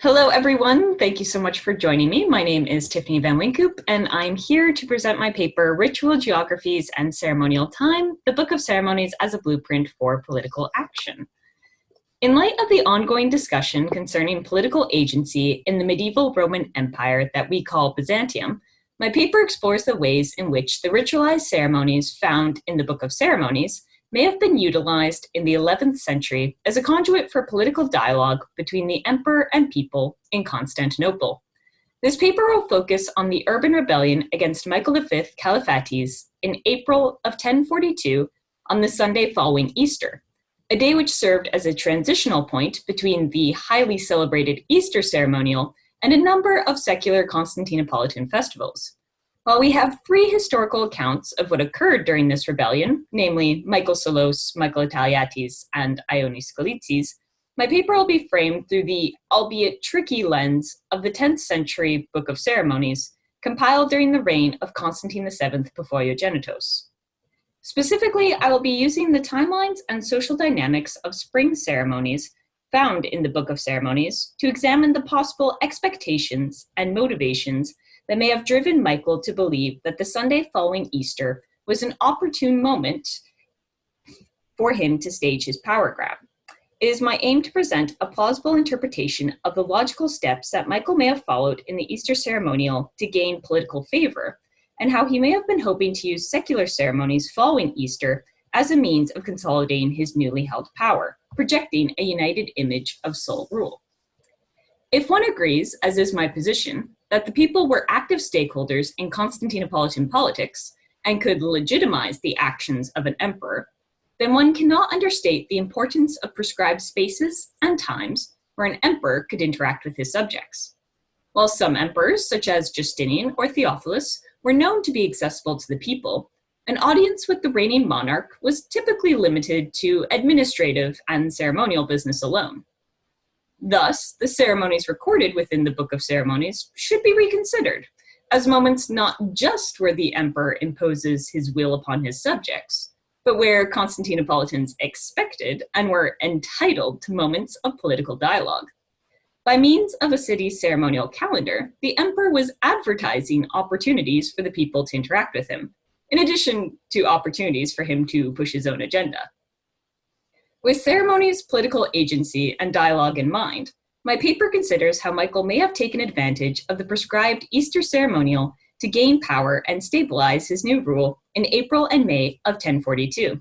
Hello, everyone. Thank you so much for joining me. My name is Tiffany VanWinkoop, and I'm here to present my paper, Ritual, Geographies and Ceremonial Time, the Book of Ceremonies as a Blueprint for Political Action. In light of the ongoing discussion concerning political agency in the medieval Roman Empire that we call Byzantium, my paper explores the ways in which the ritualized ceremonies found in the Book of Ceremonies may have been utilized in the 11th century as a conduit for political dialogue between the emperor and people in Constantinople. This paper will focus on the urban rebellion against Michael V Caliphates in April of 1042 on the Sunday following Easter, a day which served as a transitional point between the highly celebrated Easter ceremonial and a number of secular Constantinopolitan festivals. While we have three historical accounts of what occurred during this rebellion, namely Michael Solos, Michael Italiates, and Ioannis Skalitzis, my paper will be framed through the, albeit tricky lens, of the 10th century Book of Ceremonies, compiled during the reign of Constantine VII Porphyrogenitos. Specifically, I will be using the timelines and social dynamics of spring ceremonies found in the Book of Ceremonies to examine the possible expectations and motivations that may have driven Michael to believe that the Sunday following Easter was an opportune moment for him to stage his power grab. It is my aim to present a plausible interpretation of the logical steps that Michael may have followed in the Easter ceremonial to gain political favor, and how he may have been hoping to use secular ceremonies following Easter as a means of consolidating his newly held power, projecting a united image of sole rule. If one agrees, as is my position, that the people were active stakeholders in Constantinopolitan politics and could legitimize the actions of an emperor, then one cannot understate the importance of prescribed spaces and times where an emperor could interact with his subjects. While some emperors, such as Justinian or Theophilus, were known to be accessible to the people, an audience with the reigning monarch was typically limited to administrative and ceremonial business alone. Thus, the ceremonies recorded within the Book of Ceremonies should be reconsidered as moments not just where the emperor imposes his will upon his subjects, but where Constantinopolitans expected and were entitled to moments of political dialogue. By means of a city's ceremonial calendar, the emperor was advertising opportunities for the people to interact with him, in addition to opportunities for him to push his own agenda. With ceremonies, political agency, and dialogue in mind, my paper considers how Michael may have taken advantage of the prescribed Easter ceremonial to gain power and stabilize his new rule in April and May of 1042.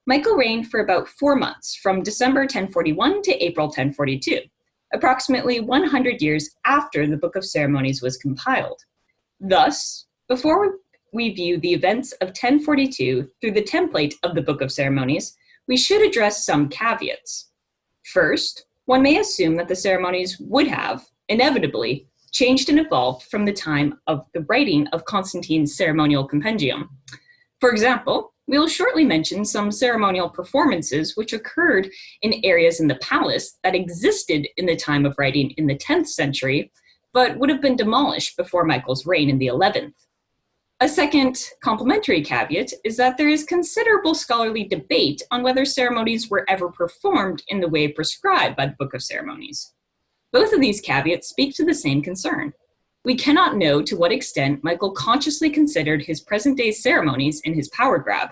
Michael reigned for about 4 months, from December 1041 to April 1042, approximately 100 years after the Book of Ceremonies was compiled. Thus, before we view the events of 1042 through the template of the Book of Ceremonies, we should address some caveats. First, one may assume that the ceremonies would have, inevitably, changed and evolved from the time of the writing of Constantine's ceremonial compendium. For example, we will shortly mention some ceremonial performances which occurred in areas in the palace that existed in the time of writing in the 10th century, but would have been demolished before Michael's reign in the 11th. A second complementary caveat is that there is considerable scholarly debate on whether ceremonies were ever performed in the way prescribed by the Book of Ceremonies. Both of these caveats speak to the same concern. We cannot know to what extent Michael consciously considered his present-day ceremonies in his power grab.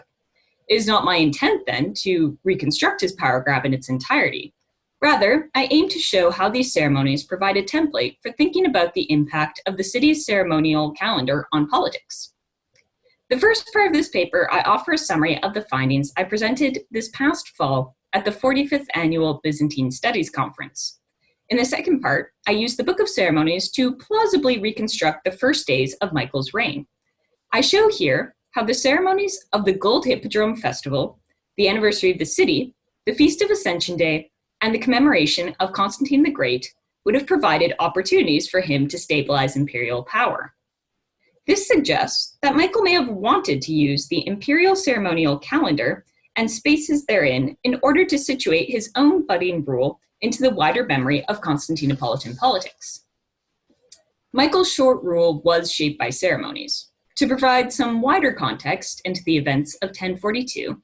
It is not my intent, then, to reconstruct his power grab in its entirety. Rather, I aim to show how these ceremonies provide a template for thinking about the impact of the city's ceremonial calendar on politics. The first part of this paper, I offer a summary of the findings I presented this past fall at the 45th Annual Byzantine Studies Conference. In the second part, I use the Book of Ceremonies to plausibly reconstruct the first days of Michael's reign. I show here how the ceremonies of the Gold Hippodrome Festival, the anniversary of the city, the Feast of Ascension Day, and the commemoration of Constantine the Great would have provided opportunities for him to stabilize imperial power. This suggests that Michael may have wanted to use the imperial ceremonial calendar and spaces therein in order to situate his own budding rule into the wider memory of Constantinopolitan politics. Michael's short rule was shaped by ceremonies. To provide some wider context into the events of 1042,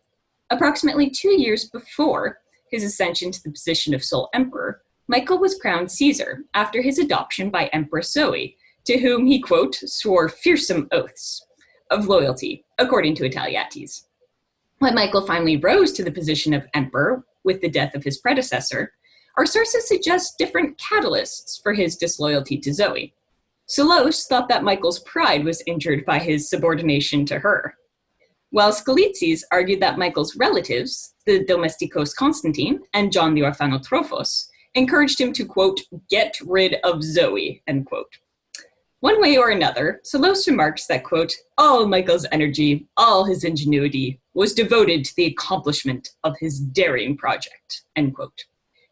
approximately 2 years before his ascension to the position of sole emperor, Michael was crowned Caesar after his adoption by Empress Zoe, to whom he, quote, swore fearsome oaths of loyalty, according to Italiates. When Michael finally rose to the position of emperor with the death of his predecessor, our sources suggest different catalysts for his disloyalty to Zoe. Psellos thought that Michael's pride was injured by his subordination to her, while Scalitzes argued that Michael's relatives, the Domestikos Constantine and John the Orphanotrophos, encouraged him to, quote, get rid of Zoe, end quote. One way or another, Psellos remarks that, quote, all Michael's energy, all his ingenuity was devoted to the accomplishment of his daring project, end quote,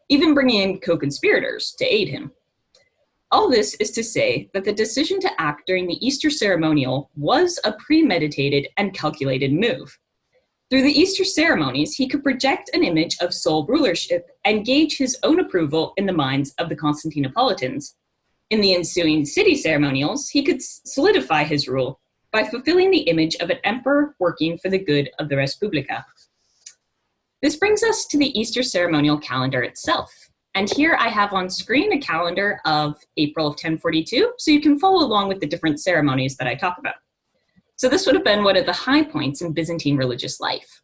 even bringing in co-conspirators to aid him. All this is to say that the decision to act during the Easter ceremonial was a premeditated and calculated move. Through the Easter ceremonies, he could project an image of sole rulership and gauge his own approval in the minds of the Constantinopolitans. In the ensuing city ceremonials, he could solidify his rule by fulfilling the image of an emperor working for the good of the Res Publica. This brings us to the Easter ceremonial calendar itself. And here I have on screen a calendar of April of 1042, so you can follow along with the different ceremonies that I talk about. So this would have been one of the high points in Byzantine religious life.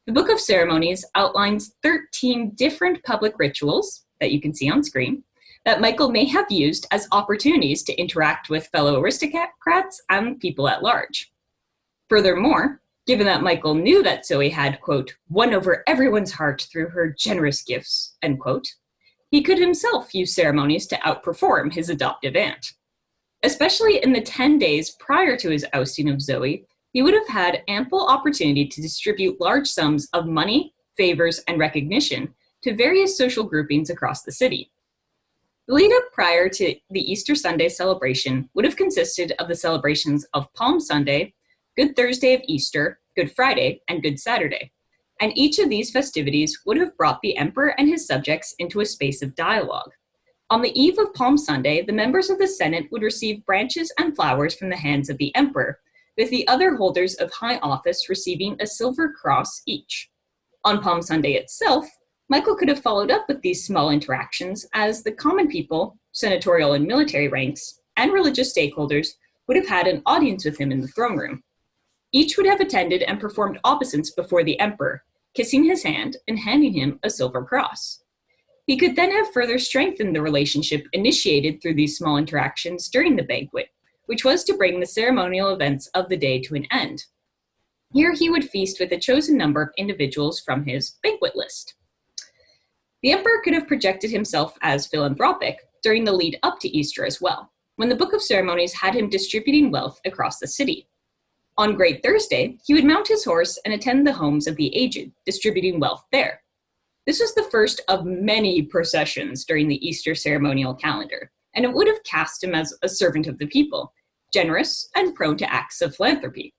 The Book of Ceremonies outlines 13 different public rituals that you can see on screen that Michael may have used as opportunities to interact with fellow aristocrats and people at large. Furthermore, given that Michael knew that Zoe had, quote, won over everyone's heart through her generous gifts, end quote, he could himself use ceremonies to outperform his adoptive aunt. Especially in the 10 days prior to his ousting of Zoe, he would have had ample opportunity to distribute large sums of money, favors, and recognition to various social groupings across the city. The lead-up prior to the Easter Sunday celebration would have consisted of the celebrations of Palm Sunday, Good Thursday of Easter, Good Friday, and Good Saturday. And each of these festivities would have brought the emperor and his subjects into a space of dialogue. On the eve of Palm Sunday, the members of the Senate would receive branches and flowers from the hands of the emperor, with the other holders of high office receiving a silver cross each. On Palm Sunday itself, Michael could have followed up with these small interactions as the common people, senatorial and military ranks, and religious stakeholders would have had an audience with him in the throne room. Each would have attended and performed obeisance before the emperor, kissing his hand and handing him a silver cross. He could then have further strengthened the relationship initiated through these small interactions during the banquet, which was to bring the ceremonial events of the day to an end. Here he would feast with a chosen number of individuals from his banquet list. The emperor could have projected himself as philanthropic during the lead up to Easter as well, when the Book of Ceremonies had him distributing wealth across the city. On Great Thursday, he would mount his horse and attend the homes of the aged, distributing wealth there. This was the first of many processions during the Easter ceremonial calendar, and it would have cast him as a servant of the people, generous and prone to acts of philanthropy.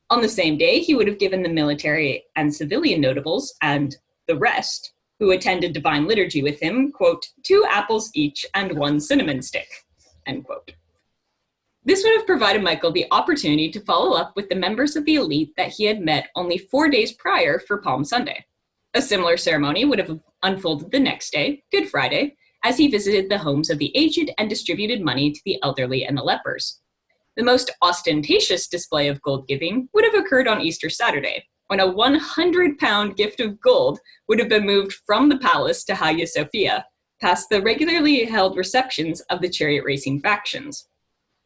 On the same day, he would have given the military and civilian notables and the rest who attended divine liturgy with him, quote, 2 apples each and 1 cinnamon stick, end quote. This would have provided Michael the opportunity to follow up with the members of the elite that he had met only 4 days prior for Palm Sunday. A similar ceremony would have unfolded the next day, Good Friday, as he visited the homes of the aged and distributed money to the elderly and the lepers. The most ostentatious display of gold giving would have occurred on Easter Saturday, when a 100-pound gift of gold would have been moved from the palace to Hagia Sophia, past the regularly held receptions of the chariot racing factions.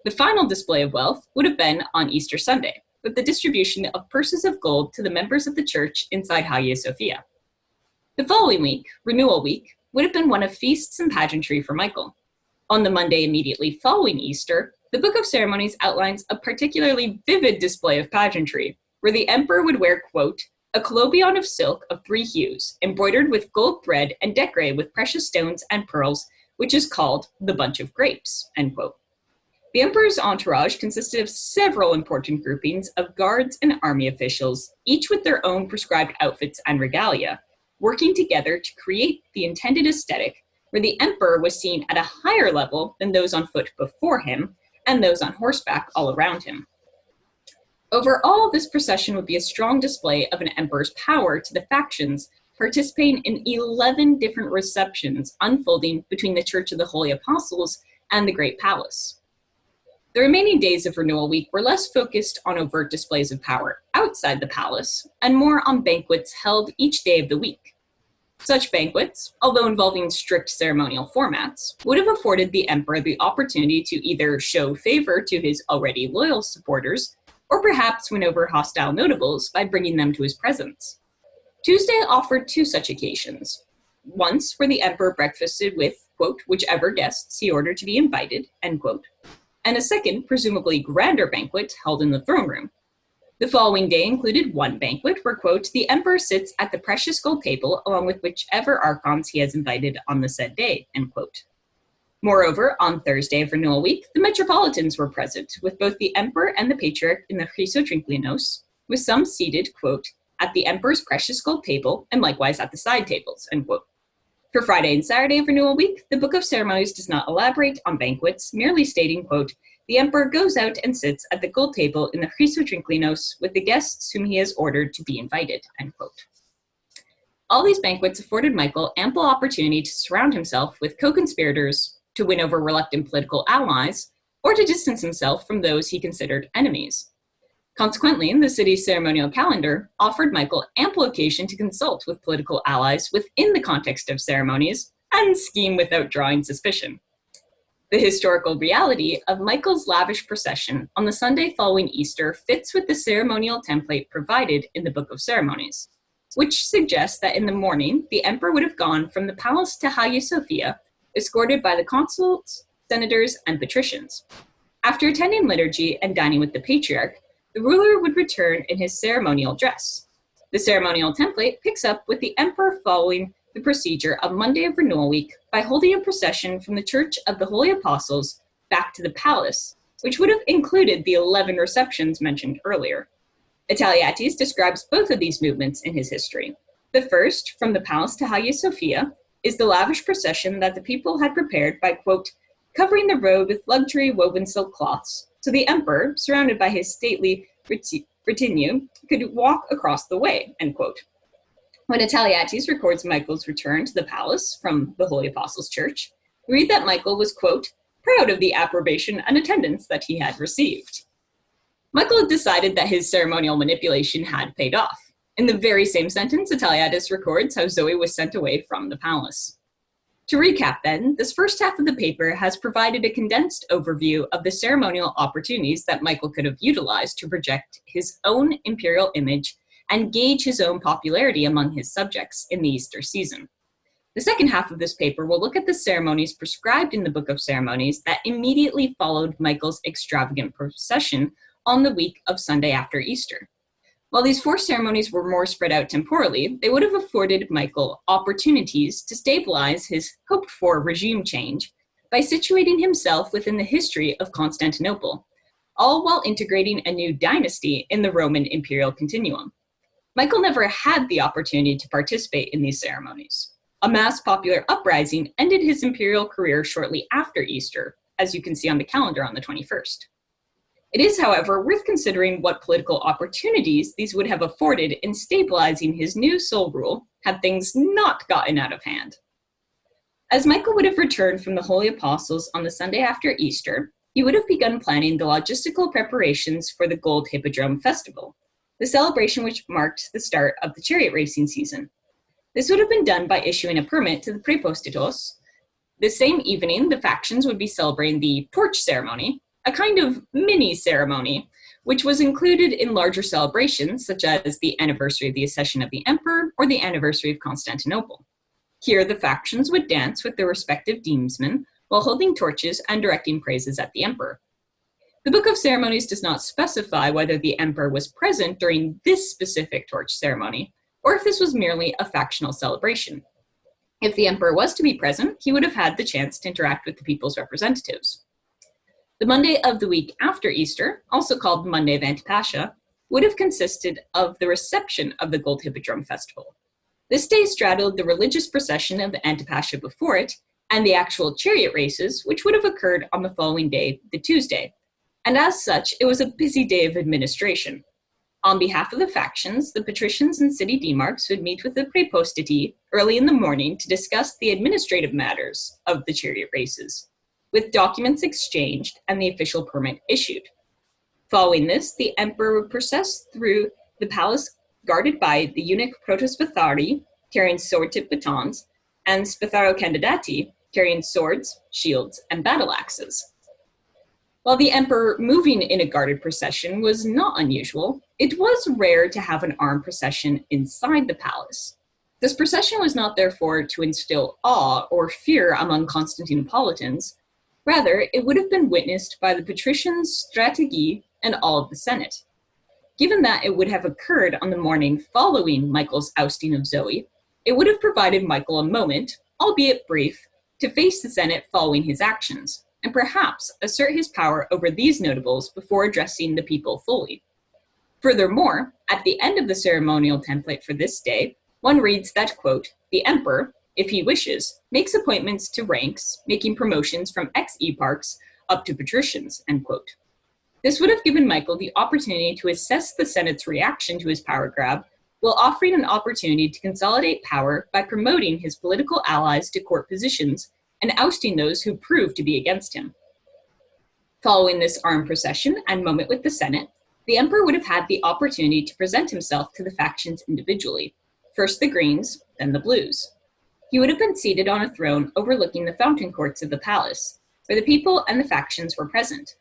The final display of wealth would have been on Easter Sunday, with the distribution of purses of gold to the members of the church inside Hagia Sophia. The following week, Renewal Week, would have been one of feasts and pageantry for Michael. On the Monday immediately following Easter, the Book of Ceremonies outlines a particularly vivid display of pageantry, where the emperor would wear, quote, a colobion of silk of 3 hues, embroidered with gold thread and decorated with precious stones and pearls, which is called the bunch of grapes, end quote. The emperor's entourage consisted of several important groupings of guards and army officials, each with their own prescribed outfits and regalia, working together to create the intended aesthetic where the emperor was seen at a higher level than those on foot before him and those on horseback all around him. Overall, this procession would be a strong display of an emperor's power to the factions participating in 11 different receptions unfolding between the Church of the Holy Apostles and the Great Palace. The remaining days of Renewal Week were less focused on overt displays of power outside the palace and more on banquets held each day of the week. Such banquets, although involving strict ceremonial formats, would have afforded the emperor the opportunity to either show favor to his already loyal supporters or perhaps win over hostile notables by bringing them to his presence. Tuesday offered two such occasions. Once where the emperor breakfasted with, quote, whichever guests he ordered to be invited, end quote, and a second, presumably grander banquet held in the throne room. The following day included one banquet where, quote, the emperor sits at the precious gold table along with whichever archons he has invited on the said day, end quote. Moreover, on Thursday of Renewal Week, the metropolitans were present, with both the emperor and the patriarch in the Chrysotrinklinos, with some seated, quote, at the emperor's precious gold table and likewise at the side tables, end quote. For Friday and Saturday of Renewal Week, the Book of Ceremonies does not elaborate on banquets, merely stating, quote, the emperor goes out and sits at the gold table in the Chrysotrinklinos with the guests whom he has ordered to be invited, end quote. All these banquets afforded Michael ample opportunity to surround himself with co-conspirators, to win over reluctant political allies, or to distance himself from those he considered enemies. Consequently, the city's ceremonial calendar offered Michael ample occasion to consult with political allies within the context of ceremonies and scheme without drawing suspicion. The historical reality of Michael's lavish procession on the Sunday following Easter fits with the ceremonial template provided in the Book of Ceremonies, which suggests that in the morning, the emperor would have gone from the palace to Hagia Sophia, escorted by the consuls, senators, and patricians. After attending liturgy and dining with the patriarch, the ruler would return in his ceremonial dress. The ceremonial template picks up with the emperor following the procedure of Monday of Renewal Week by holding a procession from the Church of the Holy Apostles back to the palace, which would have included the 11 receptions mentioned earlier. Italiates describes both of these movements in his history. The first, from the palace to Hagia Sophia, is the lavish procession that the people had prepared by, quote, covering the road with luxury woven silk cloths, so the emperor, surrounded by his stately retinue, could walk across the way, end quote. When Italiates records Michael's return to the palace from the Holy Apostles' Church, we read that Michael was, quote, proud of the approbation and attendance that he had received. Michael had decided that his ceremonial manipulation had paid off. In the very same sentence, Italiates records how Zoe was sent away from the palace. To recap then, this first half of the paper has provided a condensed overview of the ceremonial opportunities that Michael could have utilized to project his own imperial image and gauge his own popularity among his subjects in the Easter season. The second half of this paper will look at the ceremonies prescribed in the Book of Ceremonies that immediately followed Michael's extravagant procession on the week of Sunday after Easter. While these 4 ceremonies were more spread out temporally, they would have afforded Michael opportunities to stabilize his hoped-for regime change by situating himself within the history of Constantinople, all while integrating a new dynasty in the Roman imperial continuum. Michael never had the opportunity to participate in these ceremonies. A mass popular uprising ended his imperial career shortly after Easter, as you can see on the calendar on the 21st. It is, however, worth considering what political opportunities these would have afforded in stabilizing his new sole rule had things not gotten out of hand. As Michael would have returned from the Holy Apostles on the Sunday after Easter, he would have begun planning the logistical preparations for the Gold Hippodrome Festival, the celebration which marked the start of the chariot racing season. This would have been done by issuing a permit to the praepostitos. The same evening, the factions would be celebrating the torch ceremony, a kind of mini-ceremony, which was included in larger celebrations, such as the anniversary of the accession of the emperor or the anniversary of Constantinople. Here, the factions would dance with their respective demesmen while holding torches and directing praises at the emperor. The Book of Ceremonies does not specify whether the emperor was present during this specific torch ceremony, or if this was merely a factional celebration. If the emperor was to be present, he would have had the chance to interact with the people's representatives. The Monday of the week after Easter, also called Monday of Antipatia, would have consisted of the reception of the Gold Hippodrome Festival. This day straddled the religious procession of the Antipatia before it, and the actual chariot races, which would have occurred on the following day, the Tuesday. And as such, it was a busy day of administration. On behalf of the factions, the patricians and city demarchs would meet with the praepostiti early in the morning to discuss the administrative matters of the chariot races, with documents exchanged and the official permit issued. Following this, the emperor would process through the palace guarded by the eunuch protospathari, carrying sword-tipped batons, and spatharocandidati, carrying swords, shields, and battle axes. While the emperor moving in a guarded procession was not unusual, it was rare to have an armed procession inside the palace. This procession was not therefore to instill awe or fear among Constantinopolitans. Rather, it would have been witnessed by the patricians, strategii, and all of the Senate. Given that it would have occurred on the morning following Michael's ousting of Zoe, it would have provided Michael a moment, albeit brief, to face the Senate following his actions, and perhaps assert his power over these notables before addressing the people fully. Furthermore, at the end of the ceremonial template for this day, one reads that, quote, the emperor, if he wishes, makes appointments to ranks, making promotions from ex-eparchs up to patricians, end quote. This would have given Michael the opportunity to assess the Senate's reaction to his power grab, while offering an opportunity to consolidate power by promoting his political allies to court positions and ousting those who proved to be against him. Following this armed procession and moment with the Senate, the emperor would have had the opportunity to present himself to the factions individually, first the Greens, then the Blues. He would have been seated on a throne overlooking the fountain courts of the palace, where the people and the factions were present.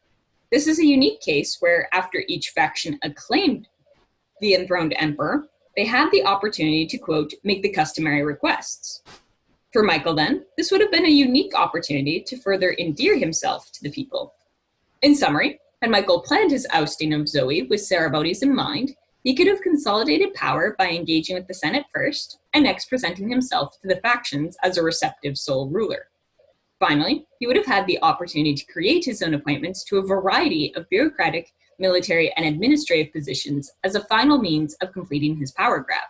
This is a unique case where, after each faction acclaimed the enthroned emperor, they had the opportunity to, quote, make the customary requests. For Michael, then, this would have been a unique opportunity to further endear himself to the people. In summary, had Michael planned his ousting of Zoe with ceremonies in mind, he could have consolidated power by engaging with the Senate first, and next presenting himself to the factions as a receptive sole ruler. Finally, he would have had the opportunity to create his own appointments to a variety of bureaucratic, military, and administrative positions as a final means of completing his power grab,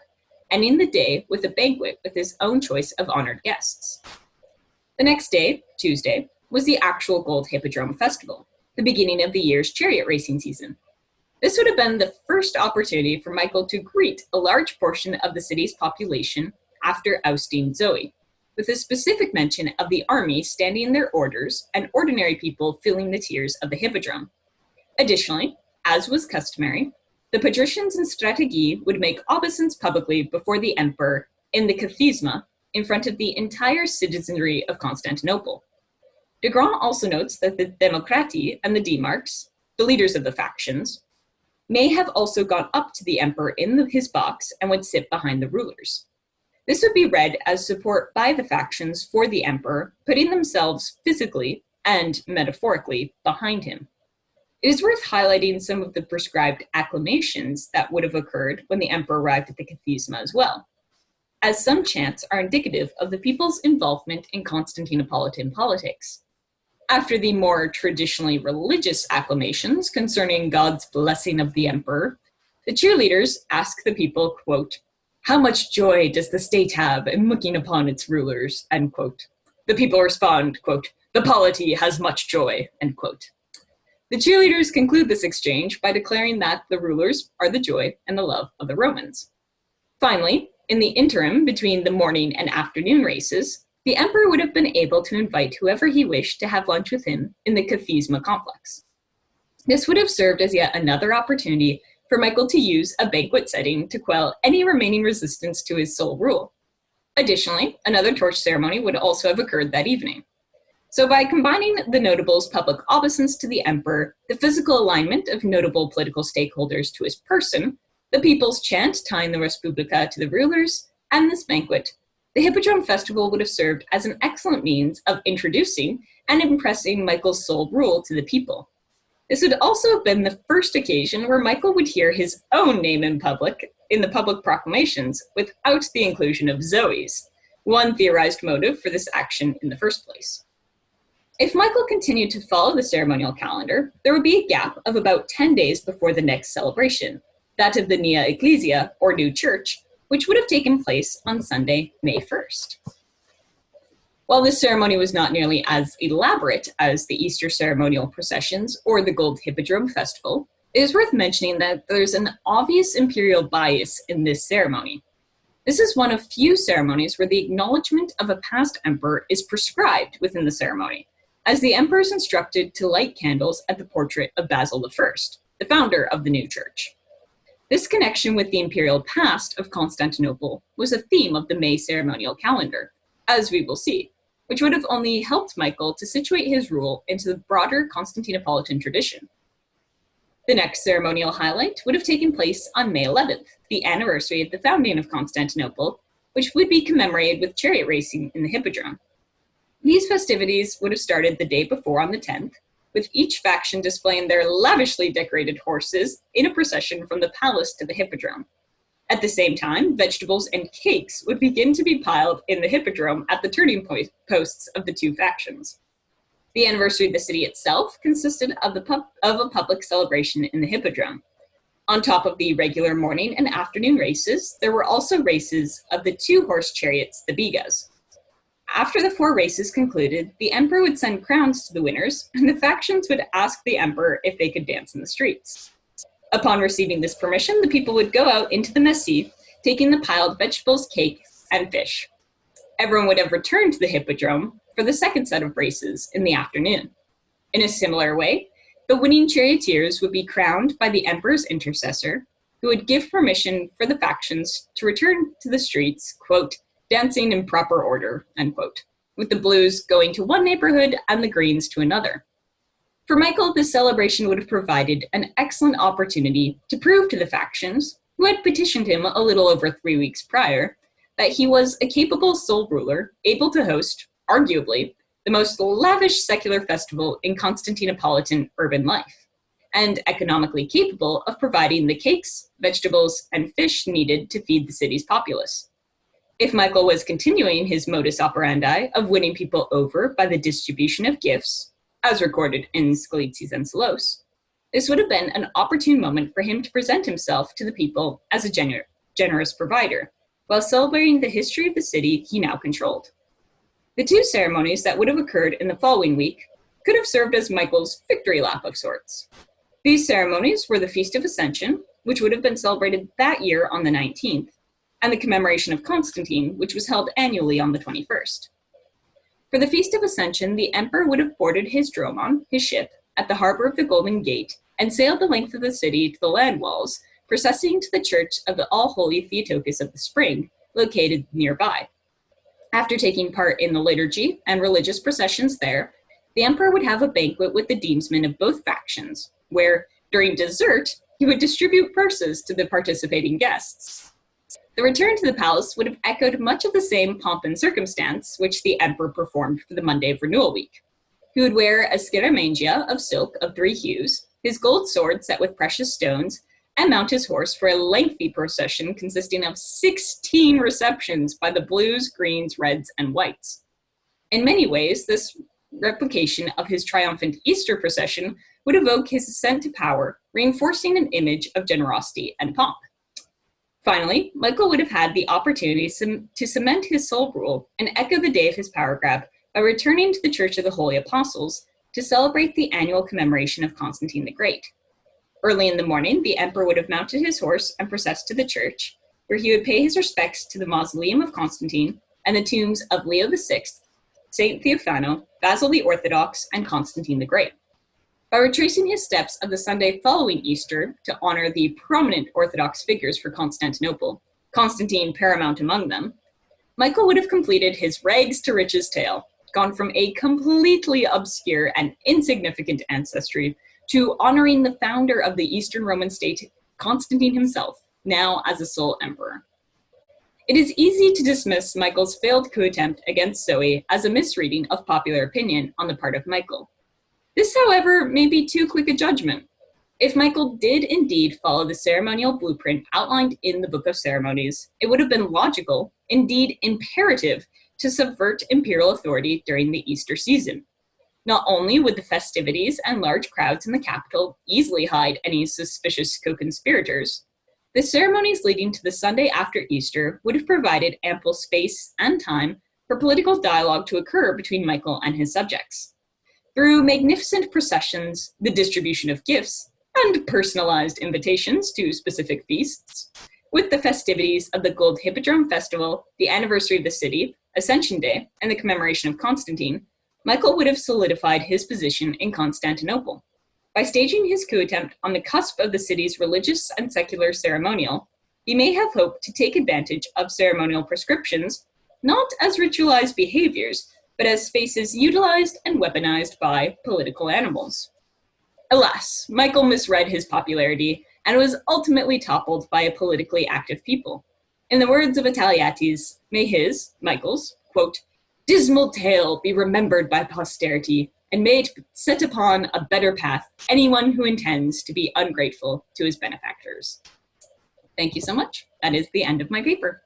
ending the day with a banquet with his own choice of honored guests. The next day, Tuesday, was the actual Gold Hippodrome Festival, the beginning of the year's chariot racing season. This would have been the first opportunity for Michael to greet a large portion of the city's population after ousting Zoe, with a specific mention of the army standing in their orders and ordinary people filling the tiers of the Hippodrome. Additionally, as was customary, the patricians and strategii would make obeisance publicly before the emperor in the kathisma in front of the entire citizenry of Constantinople. De Grand also notes that the democrati and the demarchs, the leaders of the factions, may have also gone up to the emperor in his box and would sit behind the rulers. This would be read as support by the factions for the emperor, putting themselves physically and metaphorically behind him. It is worth highlighting some of the prescribed acclamations that would have occurred when the emperor arrived at the kathisma as well, as some chants are indicative of the people's involvement in Constantinopolitan politics. After the more traditionally religious acclamations concerning God's blessing of the emperor, the cheerleaders ask the people, quote, how much joy does the state have in looking upon its rulers, end quote. The people respond, quote, the polity has much joy, end quote. The cheerleaders conclude this exchange by declaring that the rulers are the joy and the love of the Romans. Finally, in the interim between the morning and afternoon races, the emperor would have been able to invite whoever he wished to have lunch with him in the kathisma complex. This would have served as yet another opportunity for Michael to use a banquet setting to quell any remaining resistance to his sole rule. Additionally, another torch ceremony would also have occurred that evening. So by combining the notables' public obeisance to the emperor, the physical alignment of notable political stakeholders to his person, the people's chant tying the Respublica to the rulers, and this banquet, the Hippodrome Festival would have served as an excellent means of introducing and impressing Michael's sole rule to the people. This would also have been the first occasion where Michael would hear his own name in public, in the public proclamations, without the inclusion of Zoe's, one theorized motive for this action in the first place. If Michael continued to follow the ceremonial calendar, there would be a gap of about 10 days before the next celebration, that of the Nia Ecclesia, or New Church, which would have taken place on Sunday, May 1st. While this ceremony was not nearly as elaborate as the Easter ceremonial processions or the Gold Hippodrome Festival, It is worth mentioning that there's an obvious imperial bias in this ceremony. This is one of few ceremonies where the acknowledgement of a past emperor is prescribed within the ceremony, as the emperor is instructed to light candles at the portrait of Basil I, the founder of the new church. This connection with the imperial past of Constantinople was a theme of the May ceremonial calendar, as we will see, which would have only helped Michael to situate his rule into the broader Constantinopolitan tradition. The next ceremonial highlight would have taken place on May 11th, the anniversary of the founding of Constantinople, which would be commemorated with chariot racing in the Hippodrome. These festivities would have started the day before on the 10th, with each faction displaying their lavishly decorated horses in a procession from the palace to the Hippodrome. At the same time, vegetables and cakes would begin to be piled in the Hippodrome at the turning posts of the two factions. The anniversary of the city itself consisted of a public celebration in the Hippodrome. On top of the regular morning and afternoon races, there were also races of the two-horse chariots, the bigas. After the 4 races concluded, the emperor would send crowns to the winners, and the factions would ask the emperor if they could dance in the streets. Upon receiving this permission, the people would go out into the Messie, taking the piled vegetables, cakes, and fish. Everyone would have returned to the Hippodrome for the second set of races in the afternoon. In a similar way, the winning charioteers would be crowned by the emperor's intercessor, who would give permission for the factions to return to the streets, quote, dancing in proper order, end quote, with the blues going to one neighborhood and the greens to another. For Michael, this celebration would have provided an excellent opportunity to prove to the factions, who had petitioned him a little over 3 weeks prior, that he was a capable sole ruler, able to host, arguably, the most lavish secular festival in Constantinopolitan urban life, and economically capable of providing the cakes, vegetables, and fish needed to feed the city's populace. If Michael was continuing his modus operandi of winning people over by the distribution of gifts, as recorded in Scalitzes and Silos, this would have been an opportune moment for him to present himself to the people as a generous provider, while celebrating the history of the city he now controlled. The 2 ceremonies that would have occurred in the following week could have served as Michael's victory lap of sorts. These ceremonies were the Feast of Ascension, which would have been celebrated that year on the 19th, and the Commemoration of Constantine, which was held annually on the 21st. For the Feast of Ascension, the emperor would have boarded his dromon, his ship, at the harbor of the Golden Gate, and sailed the length of the city to the land walls, processing to the church of the All-Holy Theotokos of the Spring, located nearby. After taking part in the liturgy and religious processions there, the emperor would have a banquet with the demesmen of both factions, where, during dessert, he would distribute purses to the participating guests. The return to the palace would have echoed much of the same pomp and circumstance which the emperor performed for the Monday of Renewal Week. He would wear a scaramangia of silk of 3 hues, his gold sword set with precious stones, and mount his horse for a lengthy procession consisting of 16 receptions by the blues, greens, reds, and whites. In many ways, this replication of his triumphant Easter procession would evoke his ascent to power, reinforcing an image of generosity and pomp. Finally, Michael would have had the opportunity to cement his sole rule and echo the day of his power grab by returning to the Church of the Holy Apostles to celebrate the annual commemoration of Constantine the Great. Early in the morning, the emperor would have mounted his horse and processed to the church, where he would pay his respects to the mausoleum of Constantine and the tombs of Leo VI, Saint Theophano, Basil the Orthodox, and Constantine the Great. By retracing his steps of the Sunday following Easter to honor the prominent Orthodox figures for Constantinople, Constantine paramount among them, Michael would have completed his rags to riches tale, gone from a completely obscure and insignificant ancestry to honoring the founder of the Eastern Roman state, Constantine himself, now as a sole emperor. It is easy to dismiss Michael's failed coup attempt against Zoe as a misreading of popular opinion on the part of Michael. This, however, may be too quick a judgment. If Michael did indeed follow the ceremonial blueprint outlined in the Book of Ceremonies, it would have been logical, indeed imperative, to subvert imperial authority during the Easter season. Not only would the festivities and large crowds in the capital easily hide any suspicious co-conspirators, the ceremonies leading to the Sunday after Easter would have provided ample space and time for political dialogue to occur between Michael and his subjects. Through magnificent processions, the distribution of gifts, and personalized invitations to specific feasts. With the festivities of the Gold Hippodrome Festival, the anniversary of the city, Ascension Day, and the commemoration of Constantine, Michael would have solidified his position in Constantinople. By staging his coup attempt on the cusp of the city's religious and secular ceremonial, he may have hoped to take advantage of ceremonial prescriptions, not as ritualized behaviors, but as spaces utilized and weaponized by political animals. Alas, Michael misread his popularity and was ultimately toppled by a politically active people. In the words of Italiates, may his, Michael's, quote, dismal tale be remembered by posterity, and may it set upon a better path anyone who intends to be ungrateful to his benefactors. Thank you so much. That is the end of my paper.